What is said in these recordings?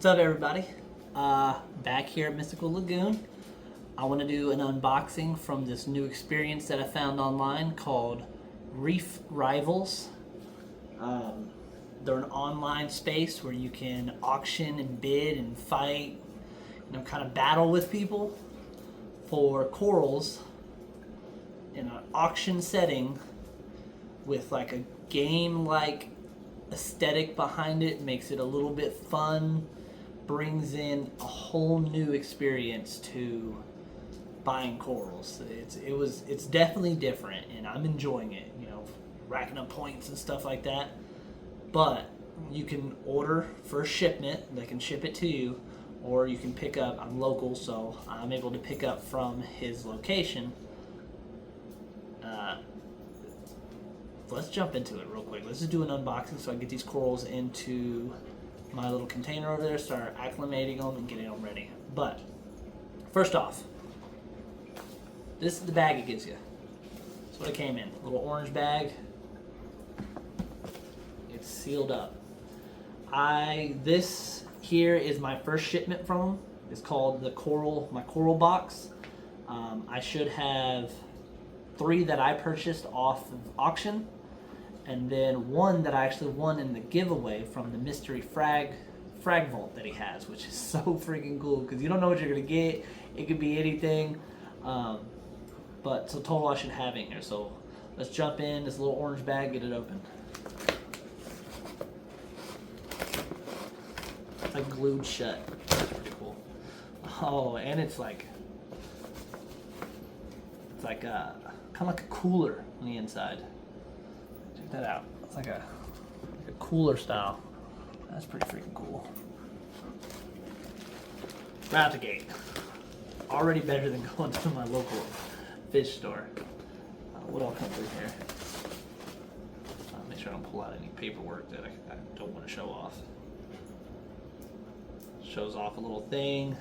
What's up, everybody? Back here at Mystical Lagoon. I want to do an unboxing from this new experience that I found online called Reef Rivals. They're an online space where you can auction and bid and fight, kind of battle with people for corals in an auction setting with like a game-like aesthetic behind it. Makes it a little bit fun, brings in a whole new experience to buying corals. It's definitely different, and I'm enjoying it, racking up points and stuff like that. But you can order for shipment, they can ship it to you, or you can pick up. I'm local, so I'm able to pick up from his location. Let's jump into it real quick. Let's just do an unboxing so I can get these corals into my little container over there, start acclimating them and getting them ready. But first off, this is the bag it gives you. That's what it came in. A little orange bag. It's sealed up. This here is my first shipment from them. It's called my coral box. I should have 3 that I purchased off of auction, and then 1 that I actually won in the giveaway from the mystery frag vault that he has, which is so freaking cool because you don't know what you're gonna get. It could be anything, but so total I should have in here. So let's jump in this little orange bag, get it open. It's like glued shut. That's pretty cool. Oh, and it's like kind of like a cooler on the inside. Check that out. It's like a cooler style. That's pretty freaking cool. Right out the gate. Already better than going to my local fish store. What all comes in here? Make sure I don't pull out any paperwork that I don't want to show off. Shows off a little thing.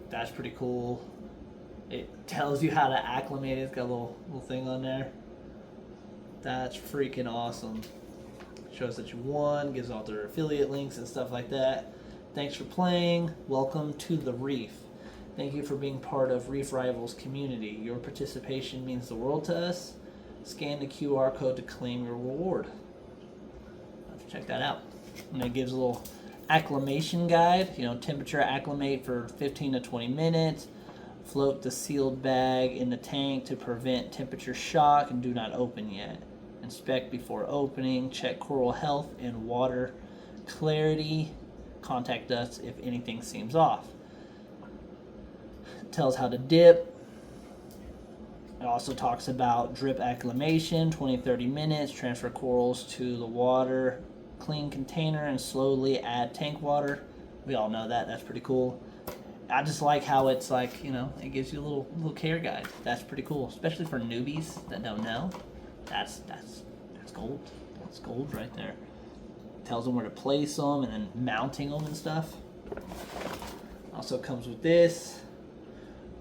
That's pretty cool. It tells you how to acclimate it. It's got a little thing on there. That's freaking awesome. Shows that you won, gives all their affiliate links and stuff like that. Thanks for playing. Welcome to the Reef. Thank you for being part of Reef Rivals community. Your participation means the world to us. Scan the QR code to claim your reward. Let's check that out. And it gives a little acclimation guide. Temperature acclimate for 15 to 20 minutes. Float the sealed bag in the tank to prevent temperature shock and do not open yet. Inspect before opening. Check coral health and water clarity. Contact us if anything seems off. It tells how to dip. It also talks about drip acclimation, 20-30 minutes. Transfer corals to the water, clean container, and slowly add tank water. We all know that. That's pretty cool. I just like how it's like, it gives you a little care guide. That's pretty cool, especially for newbies that don't know. That's gold. That's gold right there. Tells them where to place them and then mounting them and stuff. Also comes with this.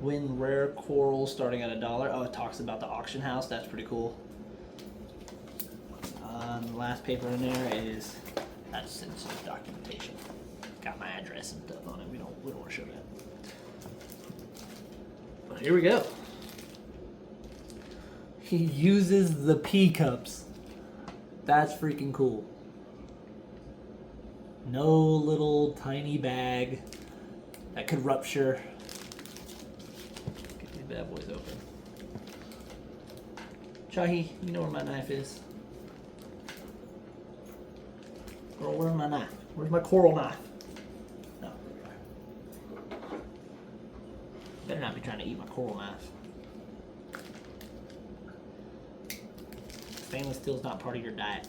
Win rare corals starting at $1. Oh, it talks about the auction house. That's pretty cool. The last paper in there is that's sensitive documentation. Got my address and stuff on it. We don't want to show that. But here we go. He uses the pea cups. That's freaking cool. No little tiny bag that could rupture. Get these bad boys open. Chahi, you know where my knife is. Girl, where's my knife? Where's my coral knife? No. Better not be trying to eat my coral knife. Stainless steel's not part of your diet.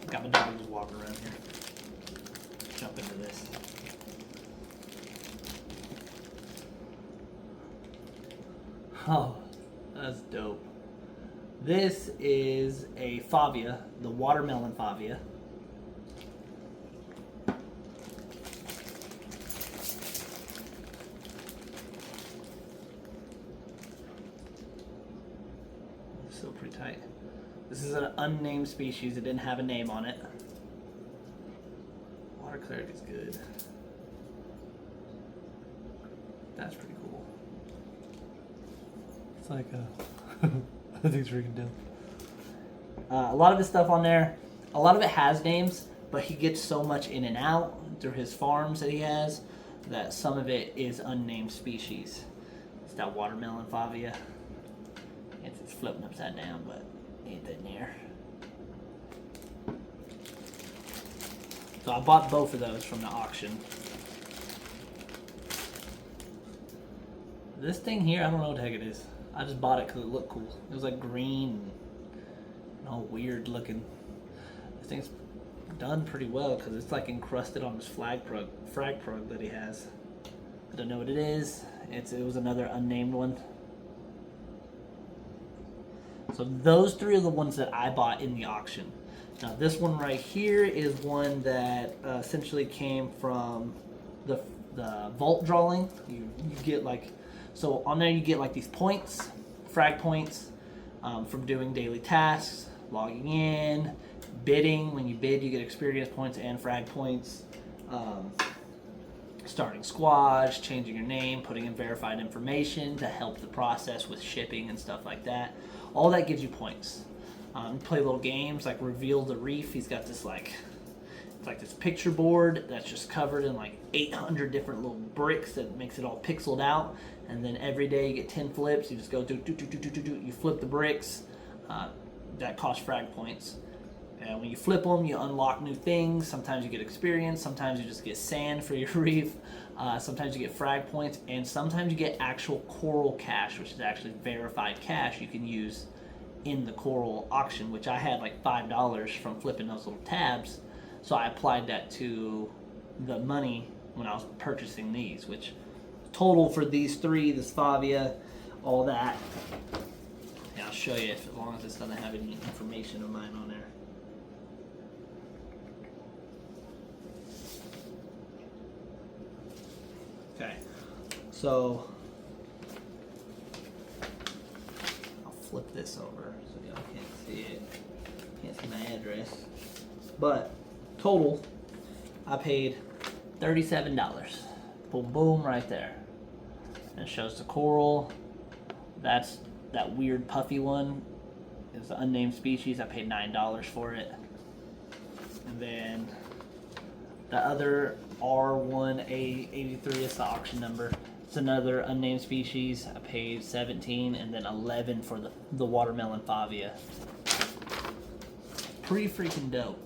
Got my dog just walking around here. Jump into this. Oh, that's dope. This is a favia, the watermelon favia. So pretty tight. This is an unnamed species. It didn't have a name on it. Water clarity is good. That's pretty cool. It's like I think it's freaking dope. A lot of his stuff on there, a lot of it has names, but he gets so much in and out through his farms that he has that some of it is unnamed species. It's that watermelon favia. It's flipping upside down, but ain't that near. So I bought both of those from the auction. This thing here, I don't know what the heck it is. I just bought it because it looked cool. It was like green and all weird looking. This thing's done pretty well because it's like encrusted on this frag prug that he has. I don't know what it is. It was another unnamed one. So those three are the ones that I bought in the auction. Now this one right here is one that essentially came from the vault drawing. You get like, so on there you get like these points, frag points, from doing daily tasks, logging in, bidding. When you bid you get experience points and frag points. Starting squads, changing your name, putting in verified information to help the process with shipping and stuff like that. All that gives you points. Play little games like Reveal the Reef. He's got this it's like this picture board that's just covered in like 800 different little bricks that makes it all pixeled out. And then every day you get 10 flips. You just go do. You flip the bricks. That costs frag points. And when you flip them, you unlock new things. Sometimes you get experience. Sometimes you just get sand for your reef. Sometimes you get frag points. And sometimes you get actual coral cash, which is actually verified cash you can use in the coral auction, which I had like $5 from flipping those little tabs. So I applied that to the money when I was purchasing these, which total for these three, this Favia, all that. Yeah, I'll show you as long as this doesn't have any information of mine on there. Okay, so I'll flip this over so y'all can't see it. Can't see my address. But total, I paid $37. Boom, boom, right there. And it shows the coral. That's that weird puffy one. It's an unnamed species. I paid $9 for it. And then the other R1A83 is the auction number. It's another unnamed species. I paid $17 and then $11 for the watermelon favia. Pretty freaking dope.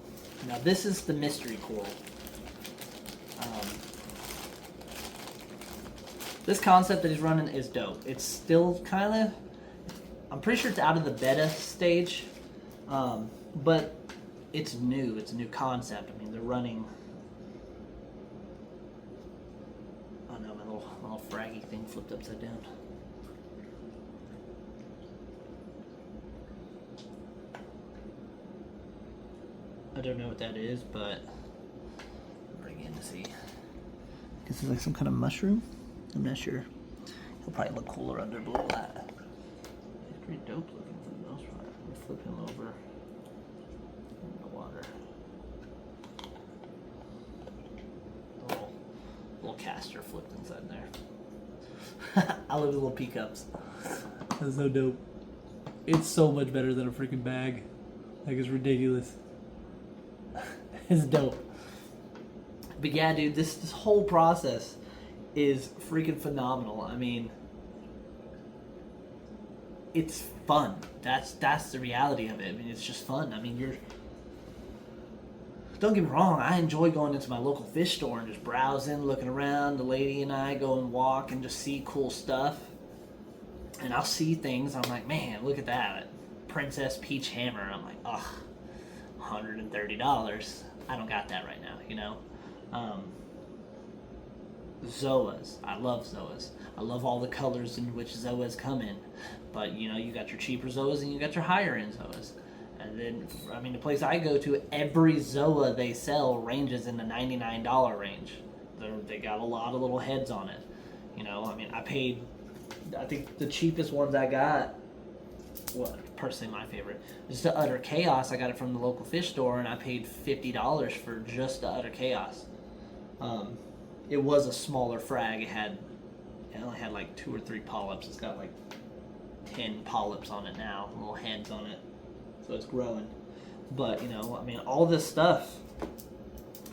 Now this is the mystery coral. This concept that he's running is dope. It's still kind of, I'm pretty sure it's out of the beta stage, but it's new. It's a new concept. I mean, they're running. Oh no, my little fraggy thing flipped upside down. I don't know what that is, but I'll bring it in to see. This is like some kind of mushroom. I'm not sure. He'll probably look cooler under blue light. He's pretty dope looking for the most part. Let me flip him over in the water. Little caster flipped inside there. I love the little pea cups. That's so dope. It's so much better than a freaking bag. Like, it's ridiculous. It's dope. But yeah, dude, this whole process is freaking phenomenal. I mean, it's fun. That's the reality of it. I mean, it's just fun. I mean, don't get me wrong, I enjoy going into my local fish store and just browsing, looking around. The lady and I go and walk and just see cool stuff. And I'll see things, I'm like, man, look at that. Princess Peach Hammer. I'm like, ugh, $130. I don't got that right now, you know? Zoas. I love Zoas. I love all the colors in which Zoas come in. But, you know, you got your cheaper Zoas and you got your higher end Zoas. And then, I mean, the place I go to, every Zoa they sell ranges in the $99 range. They got a lot of little heads on it. You know, I mean, I think the cheapest ones I got personally my favorite. Just the Utter Chaos. I got it from the local fish store, and I paid $50 for just the Utter Chaos. It was a smaller frag. It only had like 2 or 3 polyps. It's got like 10 polyps on it now, little heads on it, so it's growing. But I mean, all this stuff.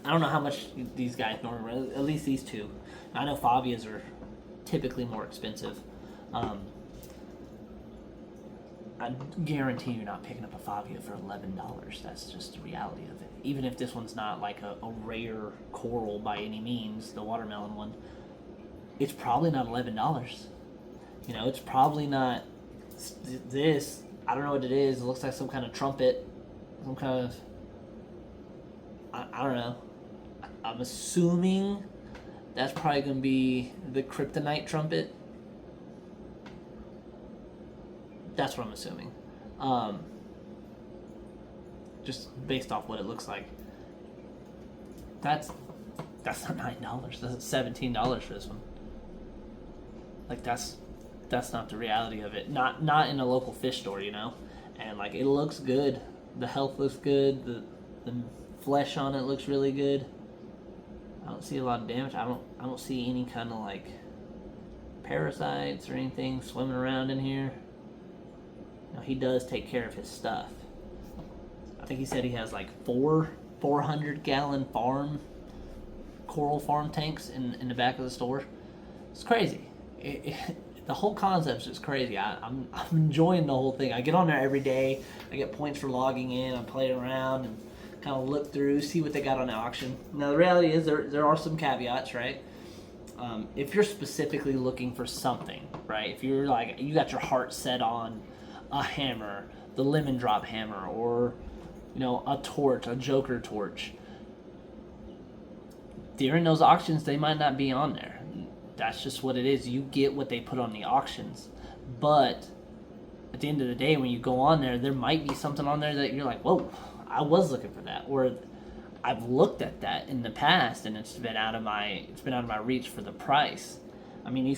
I don't know how much these guys normally, at least these two. I know Favias are typically more expensive. I guarantee you're not picking up a Favia for $11. That's just the reality of it. Even if this one's not like a rare coral by any means, the watermelon one, it's probably not $11. It's probably not this. I don't know what it is. It looks like some kind of trumpet, some kind of, I don't know. I'm assuming that's probably going to be the kryptonite trumpet. That's what I'm assuming. Just based off what it looks like. That's not $9. That's $17 for this one. Like that's not the reality of it. Not in a local fish store, And like it looks good. The health looks good. The flesh on it looks really good. I don't see a lot of damage. I don't see any kind of like parasites or anything swimming around in here. Now, he does take care of his stuff. I think he said he has like 400-gallon coral farm tanks in the back of the store. It's crazy. The whole concept's just crazy. I'm enjoying the whole thing. I get on there every day. I get points for logging in. I play around and kind of look through, see what they got on the auction. Now the reality is there are some caveats, right? If you're specifically looking for something, right? If you're like you got your heart set on a hammer, the lemon drop hammer, or a torch, a Joker torch, during those auctions they might not be on there. That's just what it is. You get what they put on the auctions, but at the end of the day, when you go on there, there might be something on there that you're like, whoa, I was looking for that, or I've looked at that in the past and it's been out of my reach for the price. I mean,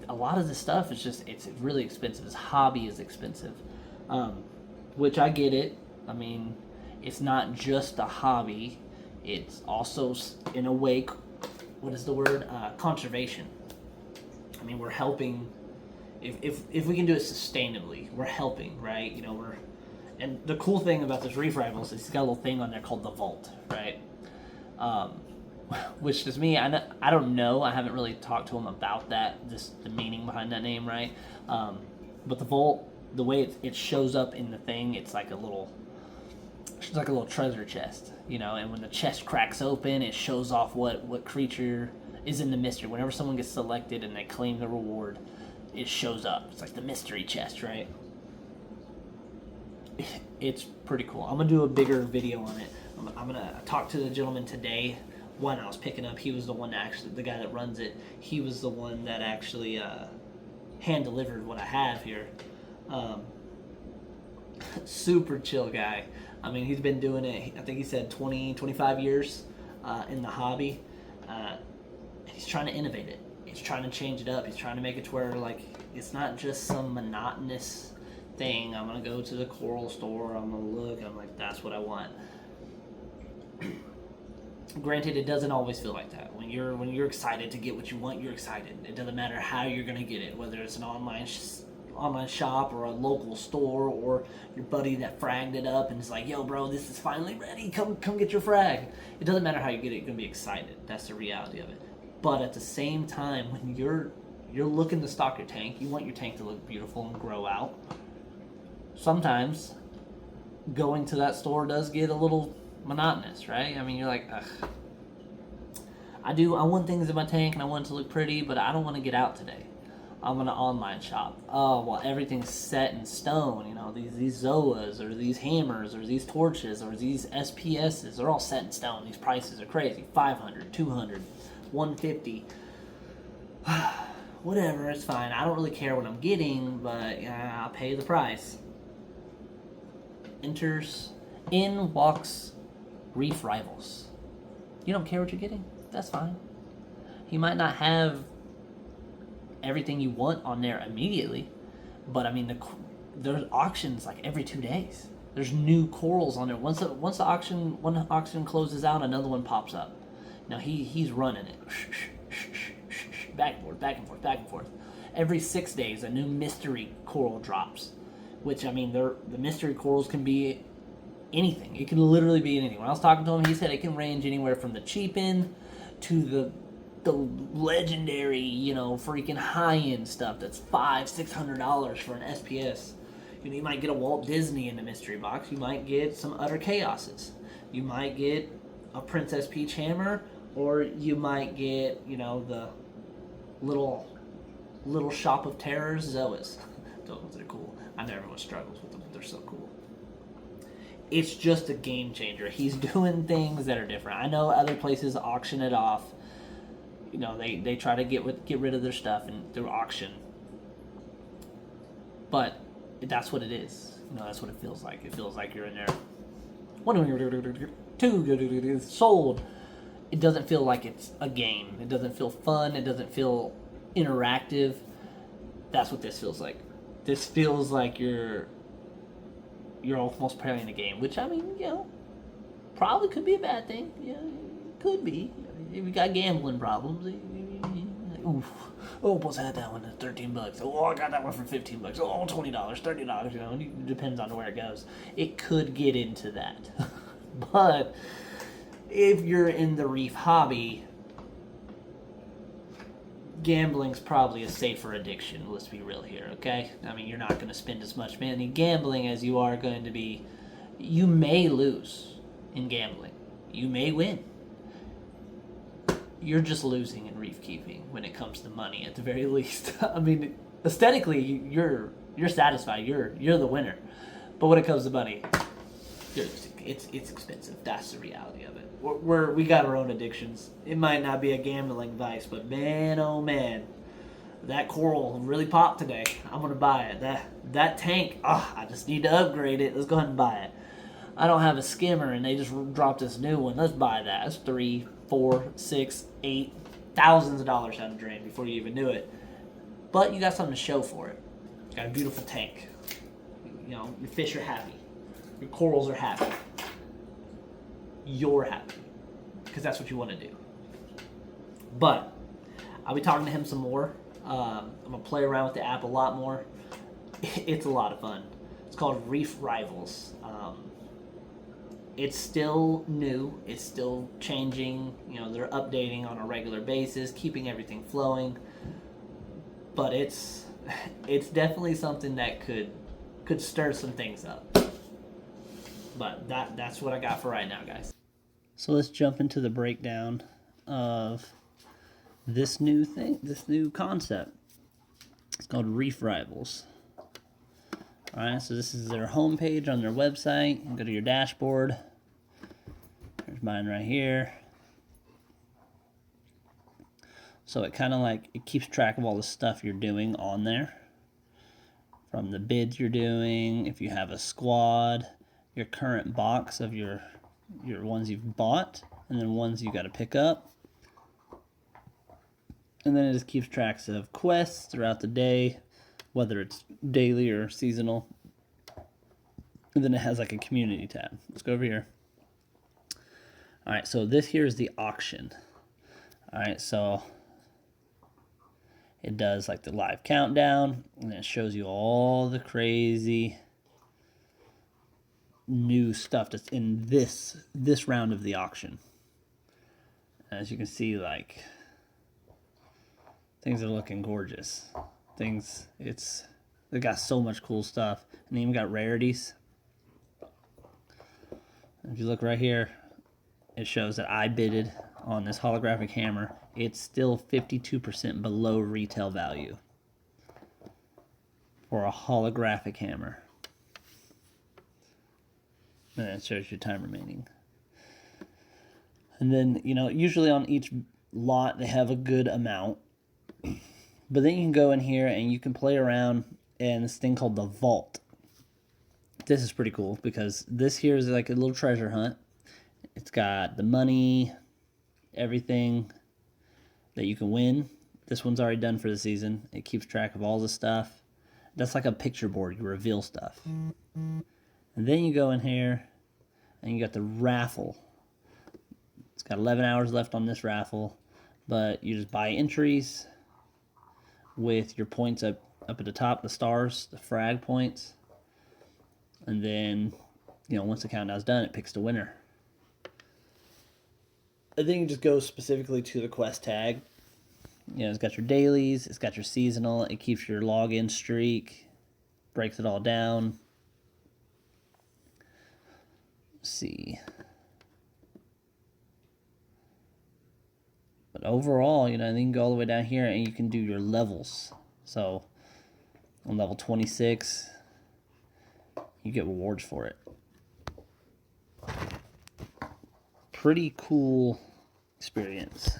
a lot of the stuff is just, it's really expensive. This hobby is expensive, which I get it. I mean, it's not just a hobby. It's also, in a way, what is the word? Conservation. I mean, we're helping. If we can do it sustainably, we're helping, right? And the cool thing about this Reef Rivals is it's got a little thing on there called the Vault, right? Which to me, I don't know. I haven't really talked to him about that, the meaning behind that name, right? But the Vault, the way it shows up in the thing, it's like a little treasure chest, and when the chest cracks open, it shows off what creature is in the mystery. Whenever someone gets selected and they claim the reward, it shows up. It's like the mystery chest, right? It's pretty cool. I'm gonna do a bigger video on it. I'm gonna talk to the gentleman today. When I was picking up, he was the one the guy that runs it. He was the one that actually hand delivered what I have here. Super chill guy. I mean, he's been doing it, I think he said 20, 25 years in the hobby. And he's trying to innovate it. He's trying to change it up. He's trying to make it to where, like, it's not just some monotonous thing. I'm going to go to the coral store. I'm going to look. And I'm like, that's what I want. Granted, it doesn't always feel like that. When you're excited to get what you want, you're excited. It doesn't matter how you're going to get it, whether it's an online shop or a local store or your buddy that fragged it up and is like, yo bro, this is finally ready, come get your frag. It doesn't matter how you get it, you're gonna be excited. That's the reality of it. But at the same time, when you're looking to stock your tank, you want your tank to look beautiful and grow out. Sometimes going to that store does get a little monotonous, right? I mean, you're like, ugh, I want things in my tank and I want it to look pretty, but I don't want to get out today. I'm gonna online shop. Oh, well, everything's set in stone. These Zoas or these hammers or these torches or these SPSs, they're all set in stone. These prices are crazy. 500, 200, 150. Whatever, it's fine. I don't really care what I'm getting, but I'll pay the price. In walks Reef Rivals. You don't care what you're getting? That's fine. He might not have everything you want on there immediately, But I mean, there's auctions like every 2 days. There's new corals on there. Once the auction one auction closes out, another one pops up. Now he's running it back and forth, back and forth, back and forth. Every 6 days, a new mystery coral drops. Which, I mean, the mystery corals can be anything. It can literally be anything. When I was talking to him, he said it can range anywhere from the cheap end to the legendary, you know, freaking high end stuff that's $500-$600 for an SPS. You know, you might get a Walt Disney in the mystery box. You might get some Utter Chaoses. You might get a Princess Peach hammer, or you might get, you know, the little Shop of Terrors Zoas. Those are cool. I know everyone struggles with them, but they're so cool. It's just a game changer. He's doing things that are different. I know other places auction it off. You know, they try to get rid of their stuff and through auction. But that's what it is. You know, that's what it feels like. It feels like you're in there. 2 sold. It doesn't feel like it's a game. It doesn't feel fun. It doesn't feel interactive. That's what this feels like. This feels like you're almost playing a game, which, I mean, you know, probably could be a bad thing. Yeah, could be. If you got gambling problems, oof. Oh, almost had that one at $13. Oh, I got that one for $15. Oh, $20, $30. You know, it depends on where it goes. It could get into that, but if you're in the reef hobby, gambling's probably a safer addiction. Let's be real here, okay? I mean, you're not going to spend as much money gambling as you are going to be. You may lose in gambling. You may win. You're just losing in reef keeping when it comes to money, at the very least. I mean, aesthetically, you're satisfied. You're the winner. But when it comes to money, it's expensive. That's the reality of it. We got our own addictions. It might not be a gambling vice, but man, oh man, that coral really popped today. I'm gonna buy it. That tank, I just need to upgrade it. Let's go ahead and buy it. I don't have a skimmer, and they just dropped this new one. Let's buy that. It's $3, $4, $6, $8, thousands of dollars down the drain before you even knew it. But you got something to show for it. You got a beautiful tank. You know, your fish are happy. Your corals are happy. You're happy. Because that's what you want to do. But I'll be talking to him some more. I'm going to play around with the app a lot more. It's a lot of fun. It's called Reef Rivals. It's still new. It's still changing. You know, they're updating on a regular basis, keeping everything flowing. But it's definitely something that could stir some things up. But that's what I got for right now, guys. So let's jump into the breakdown of this new thing, this new concept. It's called Reef Rivals. Alright, so this is their homepage on their website. You can go to your dashboard. There's mine right here. So it kind of like, it keeps track of all the stuff you're doing on there. From the bids you're doing, if you have a squad, your current box of your ones you've bought, and then ones you got to pick up. And then it just keeps tracks of quests throughout the day, whether it's daily or seasonal. And then it has like a community tab. Let's go over here. All right, so this here is the auction. All right, so it does like the live countdown, and it shows you all the crazy new stuff that's in this round of the auction. As you can see, like, things are looking gorgeous. They got so much cool stuff, and they even got rarities. If you look right here, it shows that I bidded on this holographic hammer. It's still 52% below retail value for a holographic hammer. And then it shows your time remaining. And then, you know, usually on each lot they have a good amount. But then you can go in here and you can play around in this thing called the vault. This is pretty cool because this here is like a little treasure hunt. It's got the money, everything that you can win. This one's already done for the season. It keeps track of all the stuff. That's like a picture board. You reveal stuff. And then you go in here and you got the raffle. It's got 11 hours left on this raffle, but you just buy entries with your points up at the top, the stars, the frag points. And then, you know, once the countdown's done, it picks the winner. I think it just goes specifically to the quest tag. You know, it's got your dailies, it's got your seasonal, it keeps your login streak, breaks it all down. Let's see. But overall, you know, you can go all the way down here and you can do your levels. So on level 26, you get rewards for it. Pretty cool experience.